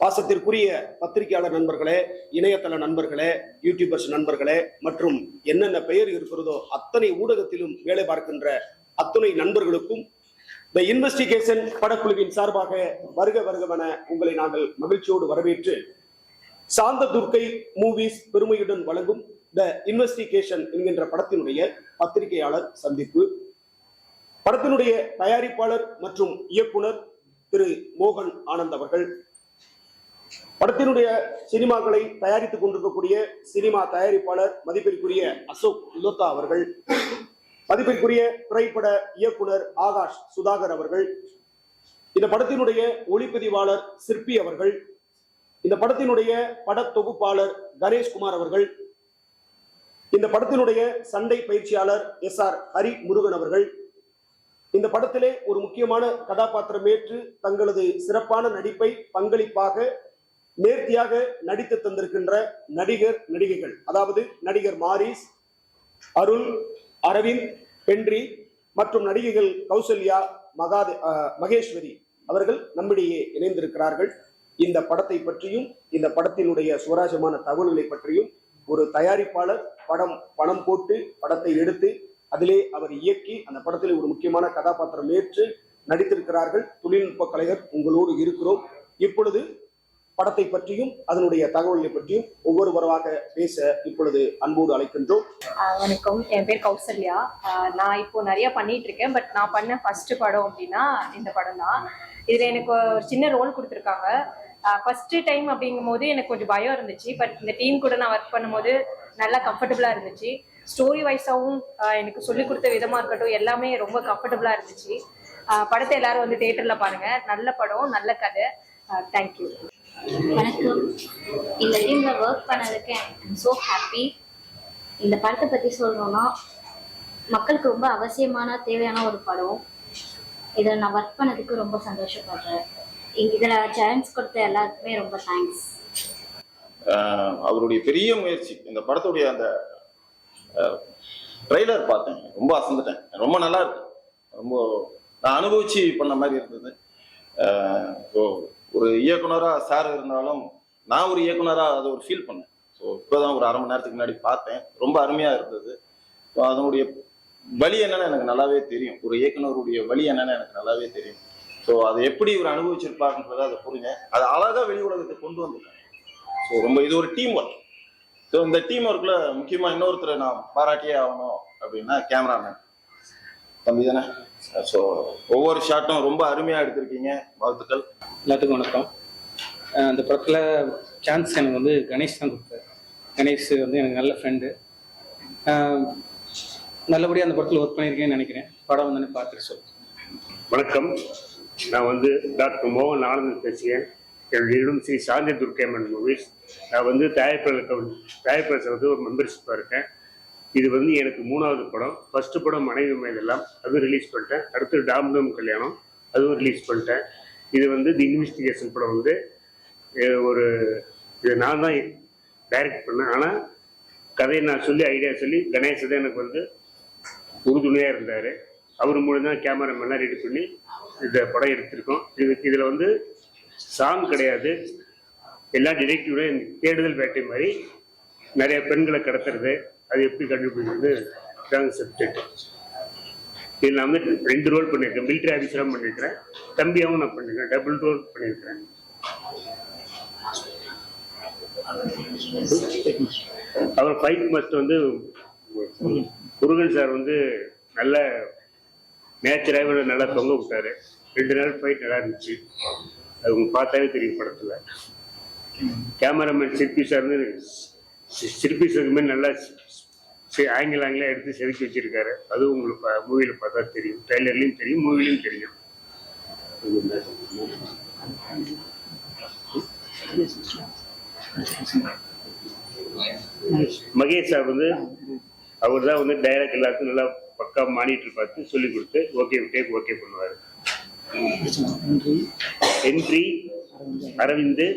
பாசத்திற்குரிய பத்திரிகையாளர் நண்பர்களே, இணையதள நண்பர்களே, யூடியூபர்ஸ் நண்பர்களே மற்றும் என்னென்ன பெயர் இருக்கிறதோ அத்தனை ஊடகத்திலும் வேலை பார்க்கின்ற அத்துணை நண்பர்களுக்கும் த இன்வெஸ்டிகேஷன் படக்குழுவின் சார்பாக வருக வருகவென உங்களை நாங்கள் மகிழ்ச்சியோடு வரவேற்று சாந்த துர்க்கை மூவிஸ் பெருமையுடன் வழங்கும் த இன்வெஸ்டிகேஷன் என்கின்ற படத்தினுடைய பத்திரிகையாளர் சந்திப்பு. படத்தினுடைய தயாரிப்பாளர் மற்றும் இயக்குனர் திரு மோகன் ஆனந்த் அவர்கள், படத்தினுடைய சினிமாக்களை தயாரித்துக் கொண்டிருக்கக்கூடிய சினிமா தயாரிப்பாளர் மதிப்பிற்குரிய அசோக் லோத்தா அவர்கள், மதிப்பிற்குரிய திரைப்பட இயக்குனர் ஆகாஷ் சுதாகர் அவர்கள், இந்த படத்தினுடைய ஒளிப்பதிவாளர் சிற்பி அவர்கள், இந்த படத்தினுடைய பட தொகுப்பாளர் கணேஷ்குமார் அவர்கள், இந்த படத்தினுடைய சண்டை பயிற்சியாளர் SR ஹரி முருகன் அவர்கள், இந்த படத்திலே ஒரு முக்கியமான கதாபாத்திரம் ஏற்று தங்களது சிறப்பான நடிப்பை பங்களிப்பாக நேர்த்தியாக நடித்து தந்திருக்கின்ற நடிகர் நடிகைகள், அதாவது நடிகர் மாரிஸ், அருள், அரவிந்த், பென்றி மற்றும் நடிகைகள் கௌசல்யா, மகேஸ்வரி அவர்கள் நம்மிடையே இணைந்திருக்கிறார்கள். இந்த படத்தை பற்றியும் இந்த படத்தினுடைய சுவராஜமான தகவல்களை பற்றியும் ஒரு தயாரிப்பாளர் பணம் போட்டு படத்தை எடுத்து அதிலே அவர் இயக்கி அந்த படத்திலே ஒரு முக்கியமான கதாபாத்திரம் ஏற்று நடித்திருக்கிறார்கள். தொழில்நுட்ப கலைஞர் உங்களோடு இருக்கிறோம். இப்பொழுது படத்தை பற்றியும் அதனுடைய தகவல்களை பற்றியும் ஒவ்வொருவராக பேச இப்பொழுது அன்போடு அழைக்கின்றோம். வணக்கம், என் பேர் கௌசல்யா. நான் இப்போ நிறைய பண்ணிட்டு இருக்கேன். பட் நான் பண்ண ஃபர்ஸ்ட் படம் அப்படின்னா இந்த படம் தான். இதுல எனக்கு ஒரு சின்ன ரோல் கொடுத்துருக்காங்க. ஃபர்ஸ்ட் டைம் அப்படிங்கும் போது எனக்கு கொஞ்சம் பயம் இருந்துச்சு. பட் இந்த டீம் கூட நான் ஒர்க் பண்ணும்போது நல்லா கம்ஃபர்டபுளா இருந்துச்சு. ஸ்டோரி வைஸாகவும் எனக்கு சொல்லிக் கொடுத்த விதமா இருக்கட்டும், எல்லாமே ரொம்ப கம்ஃபர்டபுளா இருந்துச்சு. படத்தை எல்லாரும் வந்து தியேட்டர்ல பாருங்க. நல்ல படம், நல்ல கதை. தேங்க்யூ. வணக்கம். இந்த டீம்ல ஒர்க் பண்ணதுக்கு ஐம் ஸோ ஹாப்பி. இந்த படத்தை பற்றி சொல்லணும்னா மக்களுக்கு ரொம்ப அவசியமான தேவையான ஒரு படம். இதில் நான் ஒர்க் பண்ணதுக்கு ரொம்ப சந்தோஷப்படுறேன். இதில் சான்ஸ் கொடுத்த எல்லாருக்குமே ரொம்ப தேங்க்ஸ். அவருடைய பெரிய முயற்சி. இந்த படத்துடைய அந்த ட்ரெய்லர் பார்த்தேன், ரொம்ப அசந்துட்டேன். ரொம்ப நல்லா இருக்கு. ரொம்ப நான் அனுபவிச்சு பண்ண மாதிரி இருந்தது. ஸோ ஒரு இயக்குனராக சார் இருந்தாலும் நான் ஒரு இயக்குனராக அதை ஒரு ஃபீல் பண்ணேன். ஸோ இப்போதான் ஒரு அரை மணி நேரத்துக்கு முன்னாடி பார்த்தேன். ரொம்ப அருமையாக இருந்தது. ஸோ அதனுடைய வழி என்னன்னு எனக்கு நல்லாவே தெரியும். ஒரு இயக்குனருடைய வழி என்னன்னு எனக்கு நல்லாவே தெரியும். ஸோ அதை எப்படி ஒரு அனுபவிச்சிருப்பாருன்றதை அதை புரிஞ்சேன். அதை அழகாக வெளி உலகத்தை கொண்டு வந்துட்டேன். ஸோ ரொம்ப இது ஒரு டீம் ஒர்க். ஸோ இந்த டீம் ஒர்க்கில் முக்கியமாக இன்னொருத்தரை நான் பாராட்டியே ஆகணும் அப்படின்னா கேமராமேன் தம்பி தானே. ஸோ ஒவ்வொரு ஷாட்டும் ரொம்ப அருமையாக எடுத்திருக்கீங்க. வாழ்த்துக்கள். எல்லாத்துக்கும் வணக்கம். அந்த படத்தில் சான்ஸ் எனக்கு வந்து கணேஷ் தான் கொடுத்தாரு. கணேஷ் வந்து எனக்கு நல்ல ஃப்ரெண்டு. நல்லபடியாக அந்த படத்தில் ஒர்க் பண்ணியிருக்கேன்னு நினைக்கிறேன். படம் வந்து பார்த்துட்டு சொல்லுங்கள். வணக்கம், நான் வந்து டாக்டர் மோகன் ஆனந்த் பேசுகிறேன். என்னுடைய ஸ்ரீ சாந்தி துர்க்கைமன் மூவிஸ். நான் வந்து தயாரிப்பாளர் வந்து ஒரு மெம்பர்ஷிப்பாக இருக்கேன். இது வந்து எனக்கு 3வது படம். ஃபர்ஸ்ட் படம் மனைவி மேதெல்லாம், அதுவும் ரிலீஸ் பண்ணிட்டேன். அடுத்து டாம் கல்யாணம், அதுவும் ரிலீஸ் பண்ணிட்டேன். இது வந்து தி இன்வெஸ்டிகேஷன் படம் வந்து இதை நான் தான் டைரக்ட் பண்ணேன். ஆனால் கதையை நான் சொல்லி ஐடியா சொல்லி கணேஷ் தான் எனக்கு வந்து உறுதுணையாக இருந்தார். அவர் மூலம் தான் கேமராமேன்லாம் ரெடி பண்ணி இந்த படம் எடுத்திருக்கோம். இதில் வந்து சாங் கிடையாது. எல்லா டிடெக்டிவோட தேடுதல் வேட்டை மாதிரி நிறைய பெண்களை கடத்துறது, அது எப்படி கண்டுபிடிக்கிறது இதாங்க சப்ஜெக்ட். இதில் நான் வந்து 2 ரோல் பண்ணியிருக்கேன். மிலிட்ரி ஆஃபீஸராக பண்ணியிருக்கிறேன், தம்பியாகவும் நான் பண்ணியிருக்கேன். டபுள் ரோல் பண்ணியிருக்கிறேன். அவர் ஃபைட் மாஸ்டர் வந்து முருகன் சார் வந்து நல்ல நேச்சராக நல்லா தொங்க விட்டாரு. 2 நாள் ஃபைட் நல்லா இருந்துச்சு. அது உங்களுக்கு பார்த்தாவே தெரியும் படத்தில். கேமராமேன் சிற்பி சார் வந்து சிற்பி சாருக்கு மாதிரி நல்லா ஆங்கிளாக எடுத்து செதுக்கி வச்சிருக்காரு. அதுவும் உங்களுக்கு மூவியில் பார்த்தா தெரியும். ட்ரெய்லர்லையும் தெரியும், மூவிலையும் தெரியும். மகேஷ் சார் வந்து அவர் தான் வந்து டைரக்ட் எல்லாத்துக்கும் நல்லா பக்கா மானிட்டர் பார்த்து சொல்லி கொடுத்து ஓகே பண்ணுவார். என்ட்ரி, அரவிந்த்,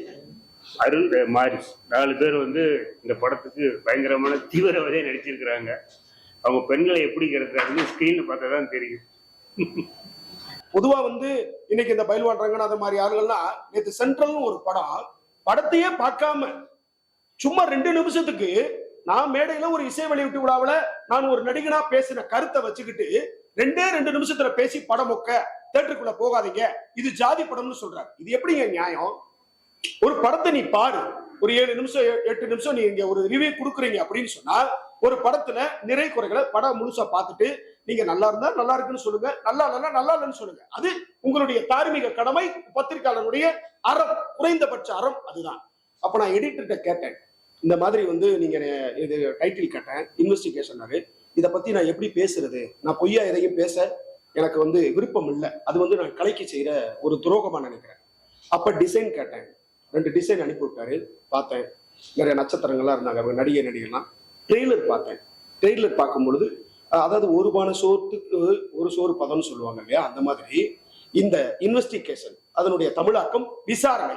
அருள், மாரிஸ் 4 பேர் வந்து இந்த படத்துக்கு பயங்கரமான தீவிரவாதியாக நடிச்சிருக்கிறாங்க. அவங்க பெண்களை எப்படி கிடைக்கிறாங்க ஸ்கிரீன்ல பார்த்தா தான் தெரியும். பொதுவா வந்து இன்னைக்கு இந்த பயில்வான் ரங்கநாதன் மாதிரி ஆளுகள்லாம் நேற்று சென்ட்ரல்னு ஒரு படம் படத்தையே பார்க்காம சும்மா 2 நிமிஷத்துக்கு நான் மேடையில ஒரு இசை வெளியீட்டு விழாவில் நான் ஒரு நடிகனா பேசின கருத்தை வச்சுக்கிட்டு 2 நிமிஷத்துல பேசி படம் மொக்க, தேட்டருக்குள்ள போகாதீங்க, இது ஜாதி படம்னு சொல்றாரு. இது எப்படிங்க நியாயம்? ஒரு படத்தை நீ பாரு, ஒரு 7 நிமிஷம் 8 நிமிஷம் நீ இங்க ஒரு ரிவ்யூ கொடுக்குறீங்க அப்படின்னு சொன்னா ஒரு படத்துல நிறை குறைகளை படம் முழுசா பார்த்துட்டு நீங்க நல்லா இருந்தா நல்லா இருக்குன்னு சொல்லுங்க, நல்லா இல்லைன்னா நல்லா இல்லைன்னு சொல்லுங்க. அது உங்களுடைய தார்மீக கடமை, பத்திரிகையாளருடைய அறம், குறைந்தபட்ச அறம் அதுதான். அப்ப நான் எடிட்டர்கிட்ட கேட்டேன், இந்த மாதிரி நீங்க இது டைட்டில் கேட்டேன், இன்வெஸ்டிகேஷன், இதை பத்தி நான் எப்படி பேசுறது, நான் பொய்யா எதையும் பேச எனக்கு விருப்பம் இல்லை, அது நான் கலைக்கு செய்யற ஒரு துரோகமா நினைக்கிறேன். அப்ப டிசைன் கேட்டேன், 2 டிசைன் அனுப்பி விட்டாரு, பார்த்தேன். நிறைய நட்சத்திரங்கள்லாம் இருந்தாங்க, நடிகர்லாம். ட்ரெய்லர் பார்த்தேன். ட்ரெய்லர் பார்க்கும் பொழுது அதாவது ஒரு பான சோத்துக்கு ஒரு சோறு பதம்னு சொல்லுவாங்க இல்லையா, அந்த மாதிரி இந்த இன்வெஸ்டிகேஷன் அதனுடைய தமிழாக்கம் விசாரணை.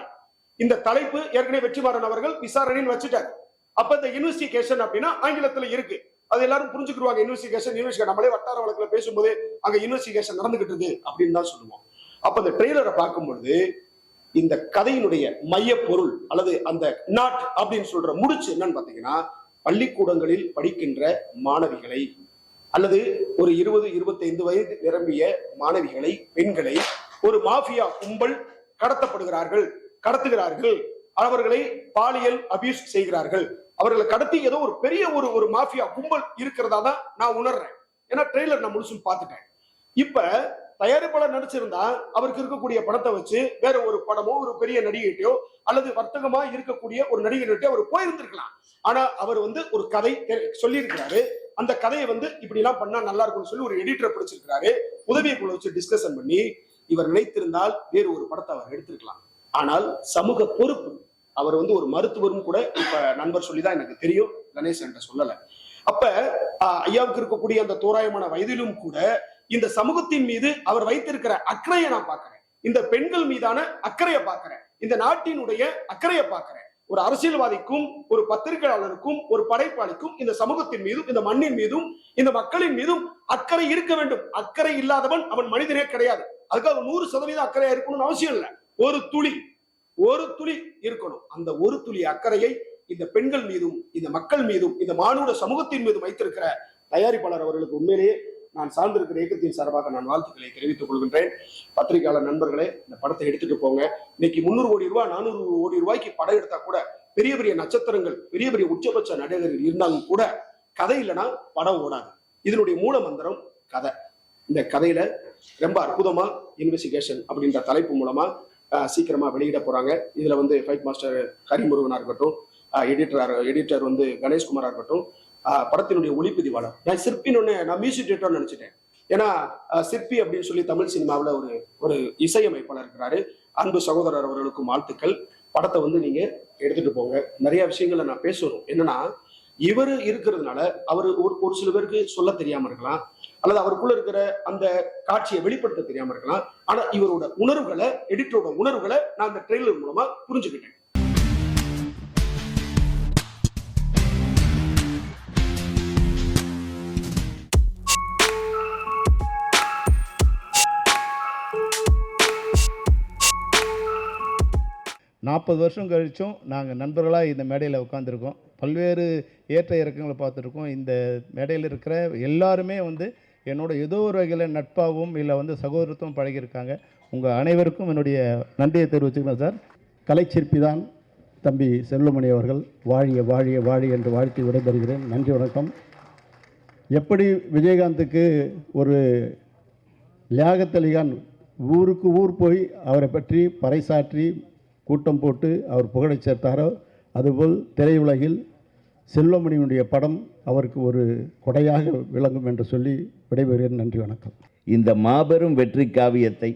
இந்த தலைப்பு ஏற்கனவே வெற்றிமாறன் அவர்கள் விசாரணைன்னு வச்சுட்டாரு. அப்ப இந்த இன்வெஸ்டிகேஷன் அப்படின்னா ஆங்கிலத்துல இருக்கு, அது எல்லாரும் புரிஞ்சுக்கிடுவாங்க. இன்வெஸ்டிகேஷன் நம்மளே வட்டார வழக்குல பேசும்போது அங்க இன்வெஸ்டிகேஷன் நடந்துகிட்டு இருக்கு அப்படின்னு தான் சொல்லுவோம். அப்ப இந்த ட்ரெய்லரை பார்க்கும் பொழுது இந்த கதையினுடைய மைய பொருள் அல்லது அந்த நாட் அப்படின்னு சொல்ற முடிச்சு என்னன்னு பாத்தீங்கன்னா, பள்ளிக்கூடங்களில் படிக்கின்ற மாணவிகளை அல்லது ஒரு 20-25 வயது நிரம்பிய மாணவிகளை, பெண்களை ஒரு மாஃபியா கும்பல் கடத்துகிறார்கள், அவர்களை பாலியல் அபியூஸ் செய்கிறார்கள், அவர்களை கடத்தி ஏதோ ஒரு பெரிய ஒரு மாஃபியா கும்பல் இருக்கிறதா தான் நான் உணர்றேன். ஏன்னா ட்ரெய்லர் நான் முழுசும் பார்த்துட்டேன். இப்ப தயாரிப்பாளர் நடிச்சிருந்தா அவருக்கு இருக்கக்கூடிய பணத்தை வச்சு வேற ஒரு படமோ ஒரு பெரிய நடிகைட்டையோ அல்லது வர்த்தகமா இருக்கக்கூடிய ஒரு நடிகர்கிட்டயோ அவர் போயிருந்திருக்கலாம். ஆனா அவர் ஒரு கதை சொல்லியிருக்கிறாரு. அந்த கதையை இப்படி எல்லாம் பண்ணா நல்லா இருக்கும்னு சொல்லி ஒரு எடிட்டரை பிடிச்சிருக்கிறாரு. உதவிக்குள்ள வச்சு டிஸ்கஷன் பண்ணி இவர் நினைத்திருந்தால் வேறு ஒரு படத்தை அவர் எடுத்திருக்கலாம். ஆனால் சமூக பொறுப்பு, அவர் ஒரு மருத்துவரும் கூட இப்ப நண்பர் சொல்லிதான் எனக்கு தெரியும், கணேசன் சொல்லல. அப்ப ஐயாவுக்கு இருக்கக்கூடிய அந்த தோராயமான வயதிலும் கூட இந்த சமூகத்தின் மீது அவர் வைத்திருக்கிற அக்கறையை நான் பார்க்கிறேன், இந்த பெண்கள் மீதான அக்கறையை பார்க்கிறேன், இந்த நாட்டினுடைய அக்கறையை பார்க்கிறேன். ஒரு அரசியல்வாதிக்கும் ஒரு பத்திரிகையாளருக்கும் ஒரு படைப்பாளிக்கும் இந்த சமூகத்தின் மீதும் இந்த மண்ணின் மீதும் இந்த மக்களின் மீதும் அக்கறை இருக்க வேண்டும். அக்கறை இல்லாதவன் அவன் மனிதனே கிடையாது. அதுக்காக 100% அக்கறையா இருக்கணும்னு அவசியம் இல்லை. ஒரு துளி இருக்கணும். அந்த ஒரு துளி அக்கறையை இந்த பெண்கள் மீதும் இந்த மக்கள் மீதும் இந்த மானுட சமூகத்தின் மீதும் வைத்திருக்கிற தயாரிப்பாளர் அவர்களுக்கு உண்மையிலேயே நான் சார்ந்திருக்கிற இயக்கத்தின் சார்பாக நான் வாழ்த்துக்களை தெரிவித்துக் கொள்கின்றேன். பத்திரிகையாளர் நண்பர்களே, இந்த படத்தை எடுத்துட்டு போங்க. இன்னைக்கு 300 கோடி ரூபாய் 400 கோடி ரூபாய்க்கு படம் எடுத்தா கூட பெரிய பெரிய நட்சத்திரங்கள் பெரிய பெரிய உச்சபட்ச நடிகர்கள் இருந்தாலும் கூட கதை இல்லைன்னா படம் ஓடாது. இதனுடைய மூல மந்திரம் கதை. இந்த கதையில ரொம்ப அற்புதமா இன்வெஸ்டிகேஷன் அப்படின்ற தலைப்பு மூலமா சீக்கிரமா வெளியிட போறாங்க. இதுல ஃபைட் மாஸ்டர் ஹரிமுருகனா இருக்கட்டும், எடிட்டர் கணேஷ்குமாரா இருக்கட்டும், படத்தினுடைய ஒளிப்பதிவாளர், நான் சிற்பின்னு நான் மியூசிக் டேரக்டர் நினைச்சிட்டேன். ஏன்னா சிற்பி அப்படின்னு சொல்லி தமிழ் சினிமாவில் ஒரு இசையமைப்பாளர் இருக்கிறாரு. அன்பு சகோதரர் அவர்களுக்கும் வாழ்த்துக்கள். படத்தை நீங்க எடுத்துட்டு போங்க. நிறைய விஷயங்களை நான் பேசணும். என்னன்னா, இவர் இருக்கிறதுனால அவர் ஒரு சில பேருக்கு சொல்ல தெரியாம இருக்கலாம், அல்லது அவருக்குள்ள இருக்கிற அந்த காட்சியை வெளிப்படுத்த தெரியாம இருக்கலாம். ஆனா இவரோட உணர்வுகளை, எடிட்டரோட உணர்வுகளை நான் இந்த ட்ரெய்லர் மூலமா புரிஞ்சுக்கிட்டேன். நாற்பது வருஷம் கழிச்சும் நாங்கள் நண்பர்களாக இந்த மேடையில் உட்காந்துருக்கோம். பல்வேறு ஏற்ற இறக்கங்களை பார்த்துருக்கோம். இந்த மேடையில் இருக்கிற எல்லாருமே என்னோட ஏதோ ஒரு வகையில் நட்பாகவும் இல்லை சகோதரத்துவம் பழகியிருக்காங்க. உங்கள் அனைவருக்கும் என்னுடைய நன்றியை தெரிவிச்சுக்கிறேன் சார். கலைச்சிற்பி தான் தம்பி செல்வமணி அவர்கள். வாழிய வாழிய வாழி என்று வாழ்த்தி விடைபெறுகிறேன். நன்றி, வணக்கம். எப்படி விஜயகாந்துக்கு ஒரு லியாகத் ஊருக்கு ஊர் போய் அவரை பற்றி பறைசாற்றி கூட்டம் போட்டு அவர் புகழை சேர்த்தாரோ, அதுபோல் திரையுலகில் செல்வமணியினுடைய படம் அவருக்கு ஒரு கொடையாக விளங்கும் என்று சொல்லி விடைபெறுகிறேன். நன்றி, வணக்கம். இந்த மாபெரும் வெற்றி காவியத்தை,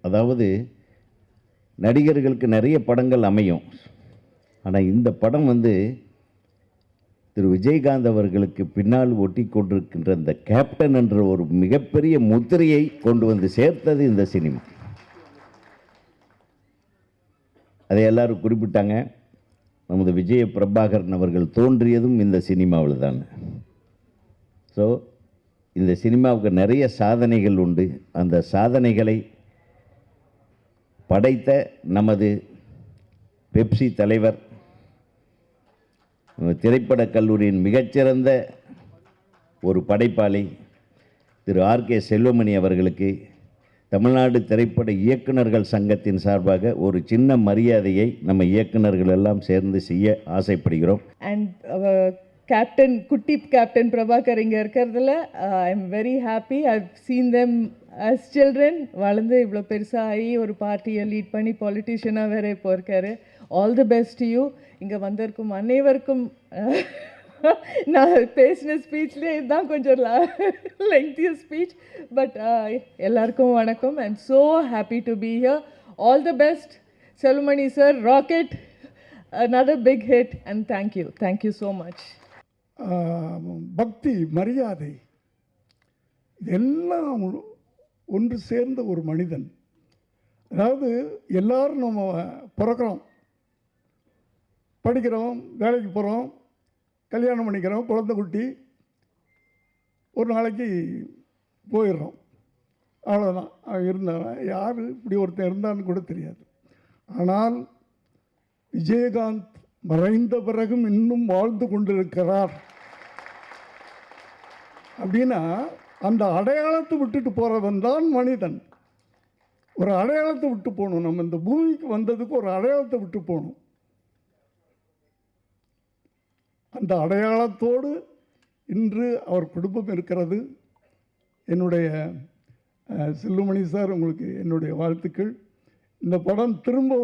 அதாவது நடிகர்களுக்கு நிறைய படங்கள் அமையும், ஆனால் இந்த படம் திரு விஜயகாந்த் அவர்களுக்கு பின்னால் ஒட்டி கொண்டிருக்கின்ற இந்த கேப்டன் என்ற ஒரு மிகப்பெரிய முத்திரையை கொண்டு சேர்த்தது இந்த சினிமா. அதை எல்லாரும் குறிப்பிட்டாங்க. நமது விஜய பிரபாகரன் அவர்கள் தோன்றியதும் இந்த சினிமாவில் தான். ஸோ இந்த சினிமாவுக்கு நிறைய சாதனைகள் உண்டு. அந்த சாதனைகளை படைத்த நமது பெப்சி தலைவர், திரைப்படக் கல்லூரியின் மிகச்சிறந்த ஒரு படைப்பாளி திரு ஆர்கே செல்வமணி அவர்களுக்கு தமிழ்நாடு திரைப்பட இயக்குநர்கள் சங்கத்தின் சார்பாக ஒரு சின்ன மரியாதையை நம்ம இயக்குநர்கள் எல்லாம் சேர்ந்து செய்ய ஆசைப்படுகிறோம். அண்ட் கேப்டன் குட்டி கேப்டன் பிரபாகர் இங்கே இருக்கிறதுல I am very happy. I seen them as children. வளர்ந்து இவ்வளோ பெருசாகி ஒரு பார்ட்டியை லீட் பண்ணி பாலிட்டிஷியனாக வேறு இப்போ இருக்காரு. All the best you. இங்கே வந்திருக்கும் அனைவருக்கும் நான் பேசின ஸ்பீச்லேயே இதுதான் கொஞ்சம் லெங்க்திய ஸ்பீச். பட் எல்லாருக்கும் வணக்கம். ஐ am so happy to be here. All the best Selvamani sir. Rocket, another big hit, and thank you so much. பக்தி, மரியாதை இதெல்லாம் ஒன்று சேர்ந்த ஒரு மனிதன். அதாவது எல்லாரும் நம்ம பிறக்கிறோம், படிக்கிறோம், வேலைக்கு போகிறோம், கல்யாணம் பண்ணிக்கிறோம், குழந்தை குட்டி, ஒரு நாளைக்கு போயிடுறோம், அவ்வளோதான். இருந்தவன் யார் இப்படி ஒருத்தன் இருந்தான்னு கூட தெரியாது. ஆனால் விஜயகாந்த் மறைந்த பிறகும் இன்னும் வாழ்ந்து கொண்டிருக்கிறார் அப்படின்னா அந்த அடையாளத்தை விட்டுட்டு போகிறவன் தான் மனிதன். ஒரு அடையாளத்தை விட்டு போகணும். நம்ம இந்த பூமிக்கு வந்ததுக்கு ஒரு அடையாளத்தை விட்டு போகணும். அந்த அடையாளத்தோடு இன்று அவர் குடும்பம் இருக்கிறது. என்னுடைய செல்லுமணி சார், உங்களுக்கு என்னுடைய வாழ்த்துக்கள். இந்த படம் திரும்ப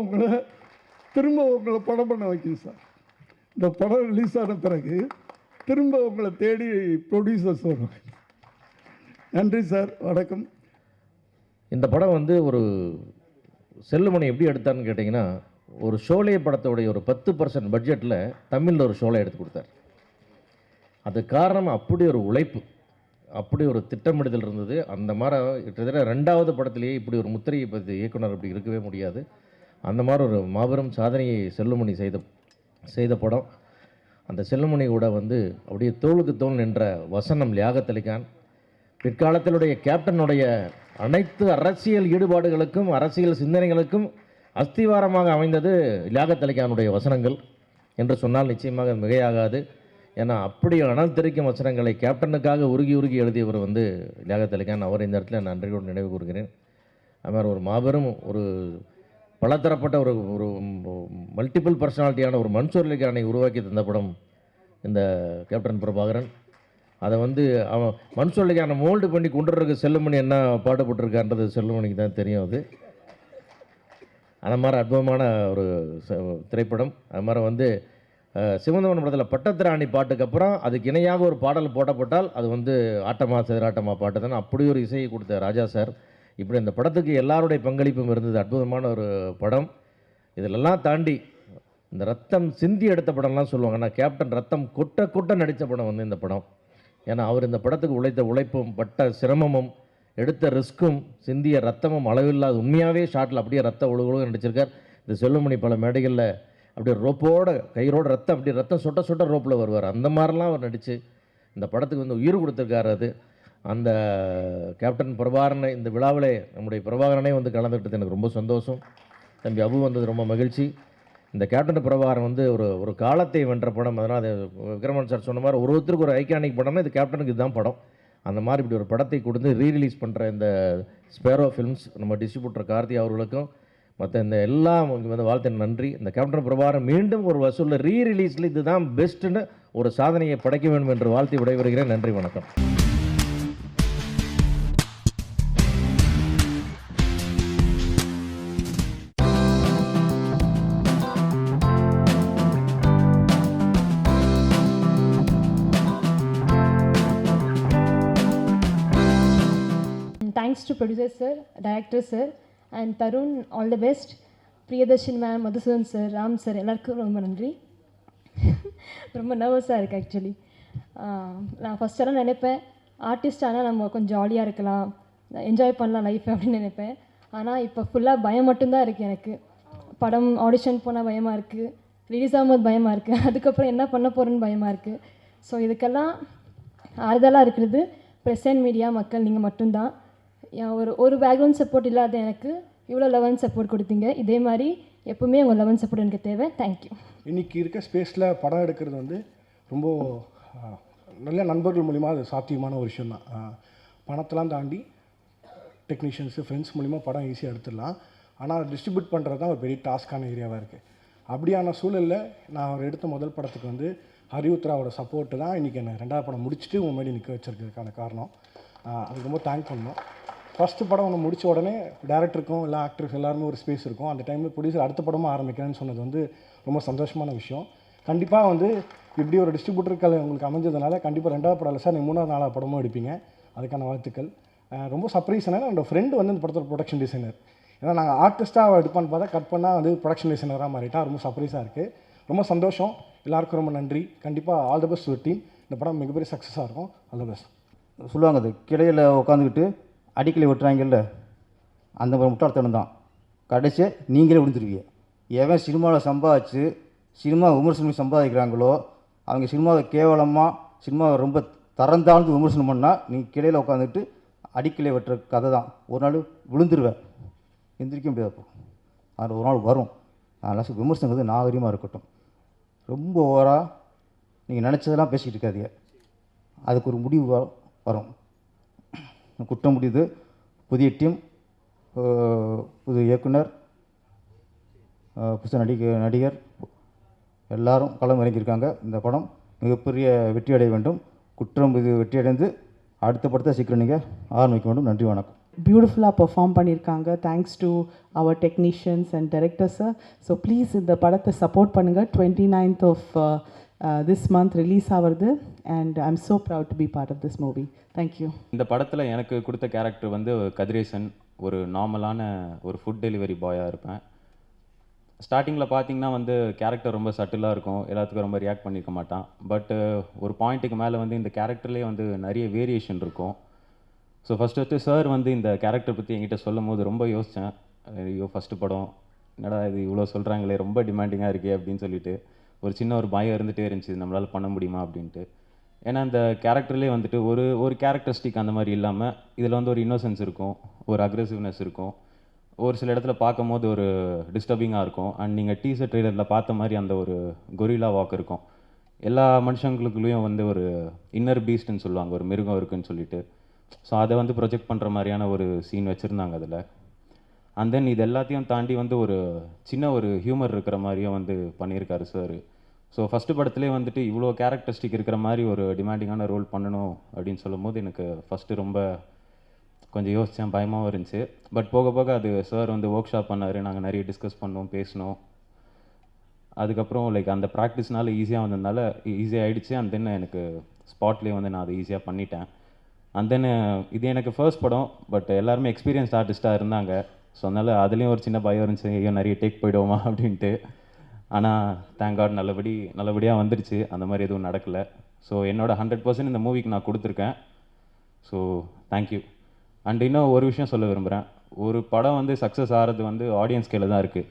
உங்களை படம் பண்ண வைக்கும் சார். இந்த படம் ரிலீஸ் ஆன பிறகு திரும்ப உங்களை தேடி ப்ரொடியூசர்ஸ் வருவாங்க. நன்றி சார், வணக்கம். இந்த படம் வந்து ஒரு செல்லுமணி எப்படி எடுத்தான்னு கேட்டிங்கன்னா, ஒரு ஷோலே படத்தோடைய ஒரு 10% பட்ஜெட்டில் தமிழில் ஒரு ஷோலை எடுத்து கொடுத்தார். அது காரணம் அப்படி ஒரு உழைப்பு, அப்படி ஒரு திட்டமிடுதல் இருந்தது. அந்த மாதிரி கிட்டத்தட்ட 2வது படத்திலேயே இப்படி ஒரு முத்திரையை பற்றி இயக்குனர் அப்படி இருக்கவே முடியாது. அந்த மாதிரி ஒரு மாபெரும் சாதனையை செல்லுமணி செய்த படம். அந்த செல்லுமணி கூட வந்து அப்படியே தோளுக்கு தோல் நின்ற வசனம் லியாகத்-அலி-கான். பிற்காலத்தினுடைய கேப்டனுடைய அனைத்து அரசியல் ஈடுபாடுகளுக்கும் அரசியல் சிந்தனைகளுக்கும் அஸ்திவாரமாக அமைந்தது லியாகத்-அலி-கானுடைய வசனங்கள் என்று சொன்னால் நிச்சயமாக மிகையாகாது. ஏன்னா அப்படி அனல் தெரிக்கும் வசனங்களை கேப்டனுக்காக உருகி எழுதியவர் வந்து லியாகத்-அலி-கான். அவர் இந்த இடத்துல நன்றியோடு நினைவு கூறுகிறேன். அது மாதிரி ஒரு மாபெரும் ஒரு பலதரப்பட்ட ஒரு மல்டிபிள் பர்சனாலிட்டியான ஒரு மன்சூர் அலிகானை உருவாக்கி தந்த படம் இந்த கேப்டன் பிரபாகரன். அதை வந்து அவன் மன்சூர் அலிகானை மோல்டு பண்ணி கொண்டுறதுக்கு செல்லுமணி என்ன பாடுபட்டிருக்கான்றது செல்லுமணிக்கு தான் தெரியும். அது மாதிரி அற்புதமான ஒரு திரைப்படம். அது மாதிரி வந்து சிவந்தவன் படத்தில் பட்டத்திராணி பாட்டுக்கு அப்புறம் அதுக்கு இணையாக ஒரு பாடல் போட்டப்பட்டால் அது வந்து ஆட்டமா சிதறாட்டமா பாட்டு தானே. அப்படி ஒரு இசையை கொடுத்த ராஜா சார். இப்படி இந்த படத்துக்கு எல்லாருடைய பங்களிப்பும் இருந்தது. அற்புதமான ஒரு படம். இதிலெல்லாம் தாண்டி இந்த ரத்தம் சிந்தி எடுத்த படம்லாம் சொல்லுவாங்க. ஆனால் கேப்டன் ரத்தம் கொட்ட நடித்த படம் வந்து இந்த படம். ஏன்னா அவர் இந்த படத்துக்கு உழைத்த உழைப்பும் பட்ட சிரமமும் எடுத்த ரிஸ்க்கும் சிந்திய ரத்தமும் அளவில்லாத உண்மையாகவே ஷாட்டில் அப்படியே ரத்த ஒழுகு நடிச்சிருக்கார். இந்த செல்லுமணி பல மேடைகளில் அப்படியே ரோப்போட கையோட ரத்தம் அப்படியே ரத்தம் சொட்ட ரோப்பில் வருவார். அந்த மாதிரிலாம் அவர் நடித்து இந்த படத்துக்கு வந்து உயிர் கொடுத்துருக்காரு. அது அந்த கேப்டன் பிரபாகரனை இந்த விழாவிலே நம்முடைய பிரபாகரனே வந்து கலந்துக்கிட்டது எனக்கு ரொம்ப சந்தோஷம். தம்பி அபு வந்தது ரொம்ப மகிழ்ச்சி. இந்த கேப்டன் பிரபாகரன் வந்து ஒரு காலத்தை வென்ற படம். அதனால் அது விக்ரமன் சார் சொன்ன மாதிரி ஒருத்தருக்கு ஒரு ஐகானிக் படம்னா இது கேப்டனுக்கு இதுதான் படம். அந்த மாதிரி இப்படி ஒரு படத்தை கொடுத்து ரீரிலீஸ் பண்ணுற இந்த ஸ்பேரோ ஃபிலிம்ஸ் நம்ம டிஸ்ட்ரிபியூட்டர் கார்த்தி அவர்களுக்கும் மற்ற இந்த எல்லாம் வந்து வாழ்த்து நன்றி. இந்த கேப்டன் பிரபாகரன் மீண்டும் ஒரு வசூலில் ரீரிலீஸில் இதுதான் பெஸ்ட்டுன்னு ஒரு சாதனையை படைக்க வேண்டும் என்று வாழ்த்தி விடைபெறுகிறேன். நன்றி, வணக்கம். Thanks to producer sir, director sir, and Tarun, all the best. Priyadarshan ma'am, Madhusudan sir, Ram sir, எல்லாருக்கும் ரொம்ப நன்றி. ரொம்ப நர்வஸாக இருக்குது ஆக்சுவலி. நான் ஃபஸ்ட்டெல்லாம் நினைப்பேன் ஆர்டிஸ்ட் ஆனால் நம்ம கொஞ்சம் ஜாலியாக இருக்கலாம், என்ஜாய் பண்ணலாம் லைஃப் அப்படின்னு நினைப்பேன். ஆனால் இப்போ ஃபுல்லாக பயம் மட்டும்தான் இருக்குது எனக்கு. படம் ஆடிஷன் போனால் பயமாக இருக்குது, ரிலீஸ் ஆகும்போது பயமாக இருக்குது, அதுக்கப்புறம் என்ன பண்ண போகிறேன்னு பயமாக இருக்குது. ஸோ இதுக்கெல்லாம் ஆறுதலாக இருக்கிறது ப்ரெஸ் அண்ட் மீடியா மக்கள் நீங்கள் மட்டும்தான். ஒரு பேக்ரவுண்ட் சப்போர்ட் இல்லாத எனக்கு இவ்வளோ லெவல் சப்போர்ட் கொடுத்தீங்க. இதே மாதிரி எப்போவுமே உங்கள் லவ் அண்ட் சப்போர்ட் எனக்கு தேவை. தேங்க்யூ. இன்றைக்கி இருக்க ஸ்பேஸில் படம் எடுக்கிறது வந்து ரொம்ப நல்ல நண்பர்கள் மூலிமா அது சாத்தியமான ஒரு விஷயந்தான். பணத்தெல்லாம் தாண்டி டெக்னீஷியன்ஸு ஃப்ரெண்ட்ஸ் மூலிமா படம் ஈஸியாக எடுத்துடலாம். ஆனால் டிஸ்ட்ரிபியூட் பண்ணுறது தான் ஒரு பெரிய டாஸ்க்கான ஏரியாவாக இருக்குது. அப்படியான சூழலில் நான் அவர் எடுத்த முதல் படத்துக்கு வந்து ஹரியுத்ராவோட சப்போர்ட்டு தான் இன்றைக்கி என்னை 2வது படம் முடிச்சுட்டு முன்னாடி நிற்க வச்சிருக்கிறதுக்கான காரணம். அதுக்கு ரொம்ப தேங்க் பண்ணணும். ஃபஸ்ட்டு படம் ஒன்று முடித்த உடனே டேரக்டருக்கும் இல்லை ஆக்டருக்கு எல்லாருமே ஒரு ஸ்பேஸ் இருக்கும். அந்த டைமில் ப்ரொடியூசர் அடுத்த படமாக ஆரம்பிக்கிறேன்னு சொன்னது வந்து ரொம்ப சந்தோஷமான விஷயம். கண்டிப்பாக வந்து இப்படி ஒரு டிஸ்ட்ரிபியூட்டர் உங்களுக்கு அமைஞ்சதுனால கண்டிப்பாக 2வது படம் இல்லை சார், நீங்கள் 3வது 4வது படமும் எடுப்பீங்க. அதுக்கான வாழ்த்துக்கள். ரொம்ப சர்ப்ரைஸ். என்னோட ஃப்ரெண்டு வந்து இந்த படத்தோட ப்ரொடக்ஷன் டிசைனர். ஏன்னா நாங்கள் ஆர்டிஸ்ட்டாக எடுப்பான்னு பார்த்தா கட் பண்ணால் வந்து ப்ரொடக்ஷன் டிசைனராக மாறிட்டா. ரொம்ப சர்ப்ரைஸாக இருக்குது. ரொம்ப சந்தோஷம். எல்லாருக்கும் ரொம்ப நன்றி. கண்டிப்பாக ஆல் த பெஸ்ட் ஒரு டீம். இந்த படம் மிகப்பெரிய சக்ஸஸாக இருக்கும். All the best. சொல்லுவாங்க, அது கிளையில் உட்காந்துக்கிட்டு அடிக்கலை வெட்டுறாங்கல்ல, அந்த ஒரு முட்டாள்தனம் தான். கடைசியை நீங்களே விழுந்துருவீங்க. எவன் சினிமாவில் சம்பாதிச்சு சினிமா விமர்சனம் சம்பாதிக்கிறாங்களோ அவங்க சினிமாவை கேவலமாக சினிமாவை ரொம்ப தரந்தாழ்ந்து விமர்சனம் பண்ணால் நீங்கள் கிளையில் உட்காந்துட்டு அடிக்கலை வெட்டுற கதை தான். ஒரு நாள் விழுந்துருவேன், எந்திரிக்க முடியாது. அப்போ அது ஒரு நாள் வரும். அதனால் விமர்சனங்கிறது நாகரிகமாக இருக்கட்டும். ரொம்ப ஓவராக நீங்கள் நினச்சதெல்லாம் பேசிக்கிட்டு இருக்காதீங்க. அதுக்கு ஒரு முடிவு வரும். குற்றம் முடியுது. புதிய டீம், புது இயக்குனர், புதுசு நடிகர் எல்லாரும் களம் இறங்கியிருக்காங்க. இந்த படம் மிகப்பெரிய வெற்றி அடைய வேண்டும். குற்றம் இது வெற்றியடைந்து அடுத்த படத்தை சீக்கிரம் நீங்கள் ஆரம்பிக்க வேண்டும். நன்றி, வணக்கம். பியூட்டிஃபுல்லாக பெர்ஃபார்ம் பண்ணியிருக்காங்க. Thanks to our technicians and director sir. So please இந்த படத்தை சப்போர்ட் பண்ணுங்கள். 29th of this month release ஆகிறது. And I am so proud to be part of this movie. Thank you. இந்த படத்தில் எனக்கு கொடுத்த கேரக்டர் வந்து கதிரேசன். ஒரு நார்மலான ஒரு ஃபுட் டெலிவரி பாயாக இருப்பேன். ஸ்டார்டிங்கில் பார்த்தீங்கன்னா வந்து கேரக்டர் ரொம்ப சட்டிலாக இருக்கும், எல்லாத்துக்கும் ரொம்ப ரியாக்ட் பண்ணியிருக்க மாட்டான். பட் ஒரு பாயிண்ட்டுக்கு மேலே வந்து இந்த கேரக்டர்லேயே வந்து நிறைய வேரியேஷன் இருக்கும். ஸோ ஃபஸ்ட்டு சார் வந்து இந்த கேரக்டர் பற்றி என்கிட்ட சொல்லும் போது ரொம்ப யோசித்தேன். ஐயோ ஃபஸ்ட்டு படம், என்னடா இது இவ்வளோ சொல்கிறாங்களே, ரொம்ப டிமாண்டிங்காக இருக்கே அப்படின்னு சொல்லிட்டு ஒரு சின்ன ஒரு பயம் இருந்துகிட்டே இருந்துச்சு, நம்மளால் பண்ண முடியுமா அப்படின்ட்டு. ஏன்னா இந்த கேரக்டர்லேயே வந்துட்டு ஒரு கேரக்டரிஸ்டிக் அந்த மாதிரி இல்லாமல் இதில் வந்து ஒரு இன்னோசன்ஸ் இருக்கும், ஒரு அக்ரெசிவ்னஸ் இருக்கும், ஒரு சில இடத்துல பார்க்கும் போது ஒரு டிஸ்டர்பிங்காக இருக்கும். அண்ட் நீங்கள் டீசர் ட்ரெய்லரில் பார்த்த மாதிரி அந்த ஒரு கொரில்லா வாக் இருக்கும். எல்லா மனுஷங்களுக்குள்ளேயும் வந்து ஒரு இன்னர் பீஸ்ட்னு சொல்லுவாங்க, ஒரு மிருகம் இருக்குன்னு சொல்லிட்டு. ஸோ அதை வந்து ப்ரொஜெக்ட் பண்ணுற மாதிரியான ஒரு சீன் வச்சுருந்தாங்க அதில். அண்ட் தென் இது எல்லாத்தையும் தாண்டி வந்து ஒரு சின்ன ஒரு ஹியூமர் இருக்கிற மாதிரியும் வந்து பண்ணியிருக்காரு சார். ஸோ ஃபஸ்ட்டு படத்துலேயே வந்துட்டு இவ்வளோ கேரக்டரிஸ்டிக் இருக்கிற மாதிரி ஒரு டிமாண்டிங்கான ரோல் பண்ணணும் அப்படின்னு சொல்லும் போது எனக்கு ஃபஸ்ட்டு ரொம்ப கொஞ்சம் யோசித்தேன், பயமாகவும் இருந்துச்சு. பட் போக போக அது சார் வந்து ஒர்க் ஷாப் பண்ணார், நாங்கள் நிறைய டிஸ்கஸ் பண்ணோம், பேசினோம். அதுக்கப்புறம் லைக் அந்த ப்ராக்டிஸ்னால ஈஸியாக வந்ததுனால ஈஸியாக ஆகிடுச்சு. அண்ட் தென் எனக்கு ஸ்பாட்லேயே வந்து நான் அதை ஈஸியாக பண்ணிட்டேன். அண்ட் தென் இது எனக்கு ஃபர்ஸ்ட் படம், பட் எல்லாருமே எக்ஸ்பீரியன்ஸ் ஆர்டிஸ்ட்டாக இருந்தாங்க. ஸோ அதனால் அதுலேயும் ஒரு சின்ன பயம் இருந்துச்சு, ஐயோ நிறைய டேக் போயிடுவோமா அப்படின்ட்டு. ஆனால் தேங்க் காட் நல்லபடியாக வந்துடுச்சு, அந்த மாதிரி எதுவும் நடக்கலை. ஸோ என்னோட 100% இந்த மூவிக்கு நான் கொடுத்துருக்கேன். So thank you. அண்ட் இன்னும் ஒரு விஷயம் சொல்ல விரும்புகிறேன். ஒரு படம் வந்து சக்ஸஸ் ஆகிறது வந்து ஆடியன்ஸ் கையில் தான் இருக்குது.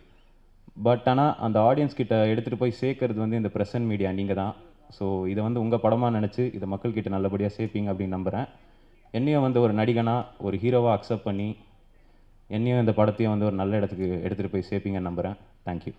பட் ஆனால் அந்த ஆடியன்ஸ் கிட்ட எடுத்துகிட்டு போய் சேர்க்கறது வந்து இந்த ப்ரெஸ் அண்ட் மீடியா நீங்கள் தான். ஸோ இதை வந்து உங்கள் படமாக நினச்சி இதை மக்கள்கிட்ட நல்லபடியாக சேர்ப்பீங்க அப்படின்னு நம்புகிறேன். என்னையும் வந்து ஒரு நடிகனாக ஒரு ஹீரோவாக அக்செப்ட் பண்ணி என்னையும் இந்த படத்தையும் வந்து ஒரு நல்ல இடத்துக்கு எடுத்துகிட்டு போய் சேர்ப்பீங்கன்னு நம்புகிறேன். தேங்க்யூ.